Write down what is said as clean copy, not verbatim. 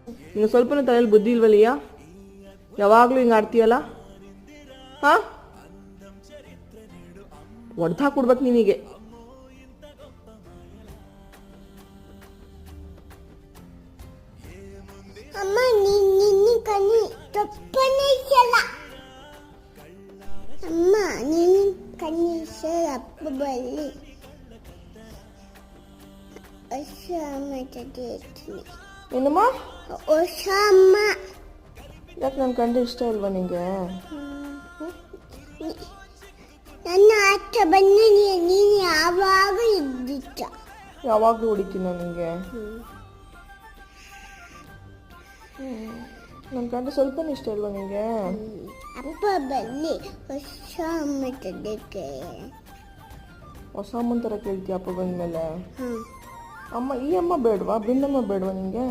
ನಿಂಗೆ ಸ್ವಲ್ಪನೂ ತಲೆಯಲ್ಲಿ ಬುದ್ಧಿ ಇಲ್ವಲ್ಲಿಯ? ಯಾವಾಗಲೂ ಹಿಂಗೆ ಆಡ್ತೀಯಲ್ಲ? ಹಾಂ, ಹೊಡ್ದು ಹಾಕ್ಬಿಡ್ಬೇಕು ನಿನಗೆ. ಅಮ್ಮ ನಿನ್ನ ಕಣ್ಣಿ ತಪ್ಪನೇ ಇಸಲ್ಲ. ಅಮ್ಮ ನಿನ್ನ ಕಣ್ಣಿ ಇಸಲ್ಲ ಅಪ್ಪ ಬಲ್ಲಿ ಹೊಸ ಅಮ್ಮ ತಡೆಯುತ್ತೀನಿ. ಏನಮ್ಮ? ಹೊಸ ಅಮ್ಮ. ಯಾಕೆ ನನ್ನ ಕಂಡು ಇಷ್ಟ ಇಲ್ವಾ ನಿಂಗೆ? ನನ್ನ ಹತ್ರ ಬಂದು ನೀನು ಯಾವಾಗ ಇದ್ದಿತ್ತ? ಯಾವಾಗಲೂ ಹೊಡಿತೀನ ನಿಂಗೆ? ನನ್ನ ಕಂಡು ಸ್ವಲ್ಪನೂ ಇಷ್ಟ ಇಲ್ವಾ ನಿಂಗೆ? ಅಪ್ಪ ಬಲ್ಲಿ ಹೊಸ ಅಮ್ಮ ತಡೆಯಕ್ಕೆ. ಹೊಸ ಅಮ್ಮನ ಥರ ಕೇಳ್ತೀಯ ಅಪ್ಪ ಬಂದಮೇಲೆ? ಅಮ್ಮ ಈ ಅಮ್ಮ ಬೇಡವಾ? ಬಿಂದಮ್ಮ ಬೇಡವಾ ನಿಂಗೆ?